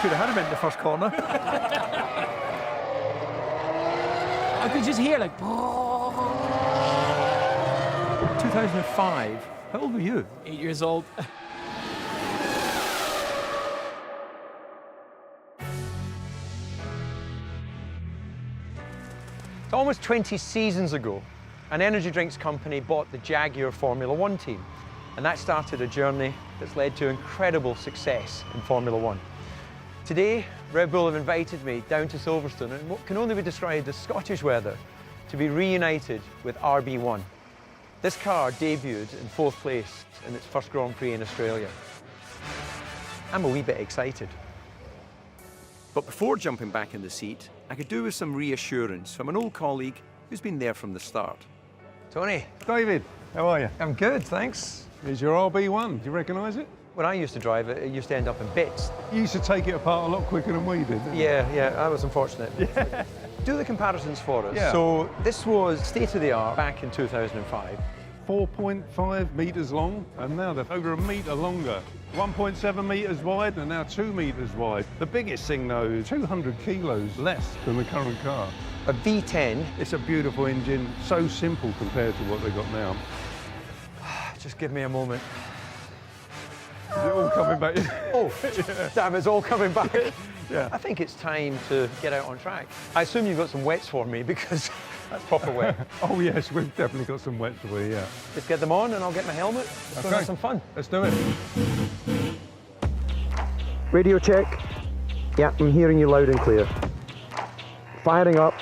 could have had him in the first corner. I could just hear like... 2005. How old were you? 8 years old. Almost 20 seasons ago, an energy drinks company bought the Jaguar Formula 1 team, and that started a journey that's led to incredible success in Formula 1. Today, Red Bull have invited me down to Silverstone in what can only be described as Scottish weather to be reunited with RB1. This car debuted in 4th place in its first Grand Prix in Australia. I'm a wee bit excited. But before jumping back in the seat, I could do with some reassurance from an old colleague who's been there from the start. Tony. David, how are you? I'm good, thanks. Here's your RB1. Do you recognise it? When I used to drive it, it used to end up in bits. You used to take it apart a lot quicker than we did, didn't you? Yeah, I was unfortunate. Yeah. Do the comparisons for us. Yeah. So this was state-of-the-art back in 2005. 4.5 metres long, and now they're over a metre longer. 1.7 metres wide, and now 2 metres wide. The biggest thing, though, is 200 kilos less than the current car. A V10. It's a beautiful engine, so simple compared to what they've got now. Just give me a moment. Is it all coming back? Oh, yeah. Damn, it's all coming back. Yeah. I think it's time to get out on track. I assume you've got some wets for me because that's proper wet. Oh yes, we've definitely got some wets for you, yeah. Just get them on and I'll get my helmet. Let's go have some fun. Let's do it. Radio check. Yeah, I'm hearing you loud and clear. Firing up.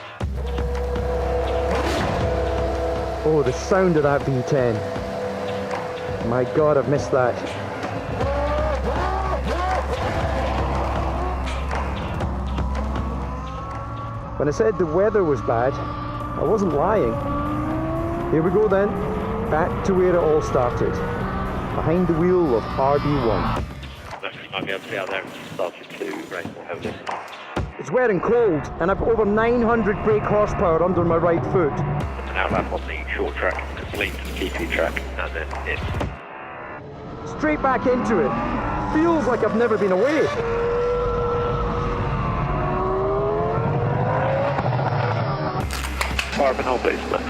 Oh, the sound of that V10. My God, I've missed that. When I said the weather was bad, I wasn't lying. Here we go then, back to where it all started, behind the wheel of RB1. Might be able to be out there and started to race more heavily. It's wet and cold, and I've over 900 brake horsepower under my right foot. An outlap on the short track, complete GP track, and then in. Straight back into it. Feels like I've never been away. Carbon hole please, Max.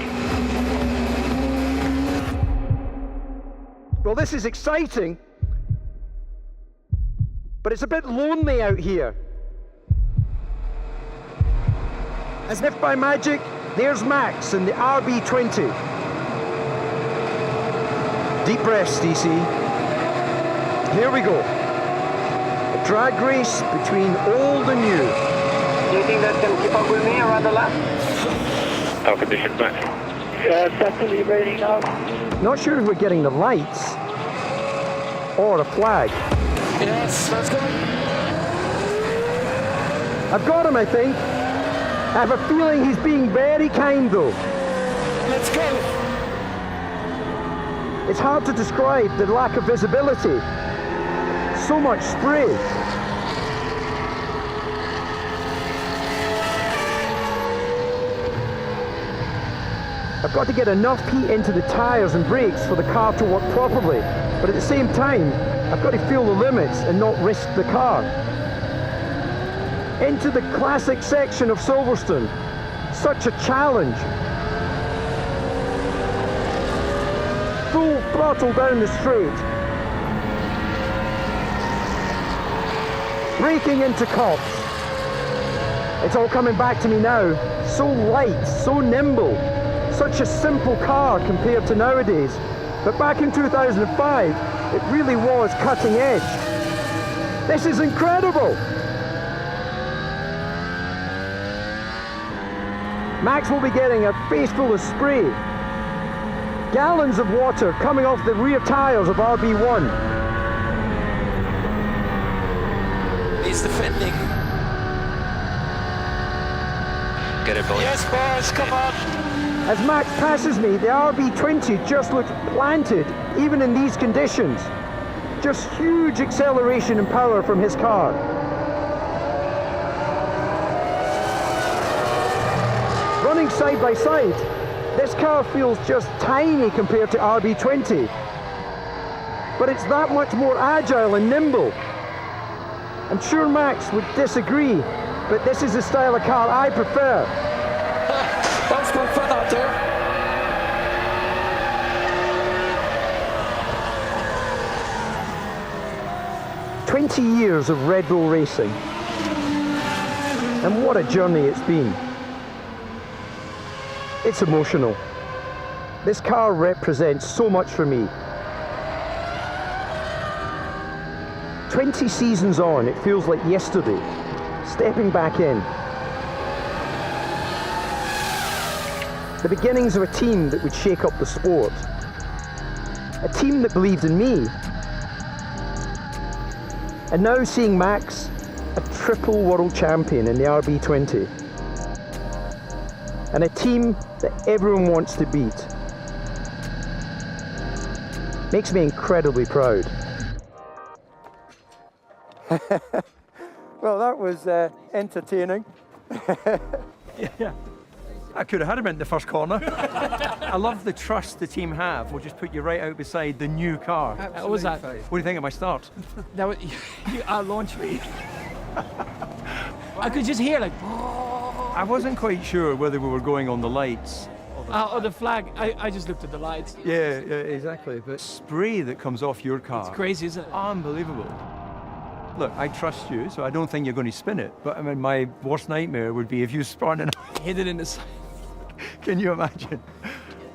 Well, this is exciting, but it's a bit lonely out here. As if by magic, there's Max in the RB20. Deep breaths, DC. Here we go. A drag race between old and new. Do you think that can keep up with me around the lap? How conditions, Max? Definitely rating out. Not sure if we're getting the lights or a flag. Yes, let's go. I've got him, I think. I have a feeling he's being very kind, though. Let's go. It's hard to describe the lack of visibility. So much spray. I've got to get enough heat into the tyres and brakes for the car to work properly, but at the same time, I've got to feel the limits and not risk the car. Into the classic section of Silverstone. Such a challenge. Full throttle down the straight. Braking into cops. It's all coming back to me now. So light, so nimble. Such a simple car compared to nowadays. But back in 2005, it really was cutting edge. This is incredible! Max will be getting a face full of spray. Gallons of water coming off the rear tyres of RB1. He's defending. Get it, boys. Yes, boys, come on. As Max passes me, the RB20 just looks planted, even in these conditions. Just huge acceleration and power from his car. Running side by side, this car feels just tiny compared to RB20. But it's that much more agile and nimble. I'm sure Max would disagree, but this is the style of car I prefer. That was quite fun out there. "20 years of Red Bull racing. And what a journey it's been. It's emotional. This car represents so much for me. 20 seasons on, it feels like yesterday, stepping back in. The beginnings of a team that would shake up the sport. A team that believed in me. And now seeing Max, a triple world champion in the RB20. And a team that everyone wants to beat. Makes me incredibly proud. Well, that was entertaining. Yeah. I could have had him in the first corner. I love the trust the team have. We'll just put you right out beside the new car. What was that? What do you think of my start? That was you outlaunched me. I could just hear like, I wasn't quite sure whether we were going on the lights. oh, the flag. I just looked at the lights. Yeah, exactly. But spray that comes off your car. It's crazy, isn't it? Unbelievable. Look, I trust you, so I don't think you're going to spin it. But I mean, my worst nightmare would be if you spun and Hit it in the side. can you imagine?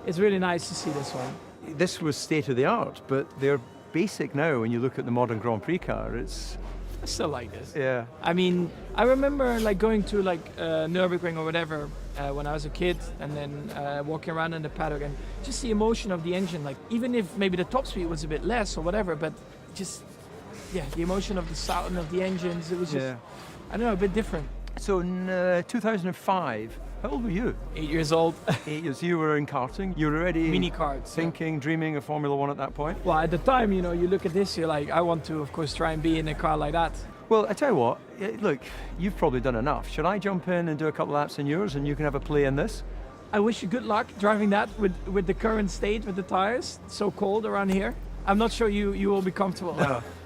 It's really nice to see this one. This was state of the art, but they're basic now when you look at the modern Grand Prix car. It's, I still like this. yeah. I mean, I remember like going to like Nürburgring or whatever when I was a kid, and then walking around in the paddock, and just the emotion of the engine. Like even if maybe the top speed was a bit less or whatever, but just the emotion of the sound of the engines. It was just, I don't know, a bit different. So in 2005, how old were you? 8 years old. 8 years. You were in karting. You were already Mini karts. thinking, dreaming of Formula 1 at that point. Well, at the time, you know, you look at this, you're like, I want to, of course, try and be in a car like that. Well, I tell you what, look, you've probably done enough. Should I jump in and do a couple laps in yours and you can have a play in this? I wish you good luck driving that with the current state with the tires. It's so cold around here. I'm not sure you will be comfortable.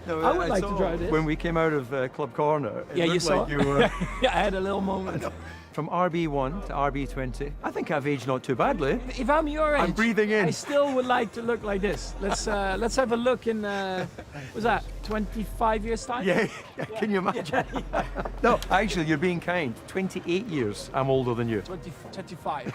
No, I would like to drive this. When we came out of Club Corner, it Yeah, you looked saw. like you were Yeah, I had a little moment. from RB1 to RB20. I think I've aged not too badly. If I'm your age, I'm breathing in. I still would like to look like this. Let's have a look in, what's that, 25 years time? Yeah, can you imagine? No, actually, you're being kind. 28 years I'm older than you. 25.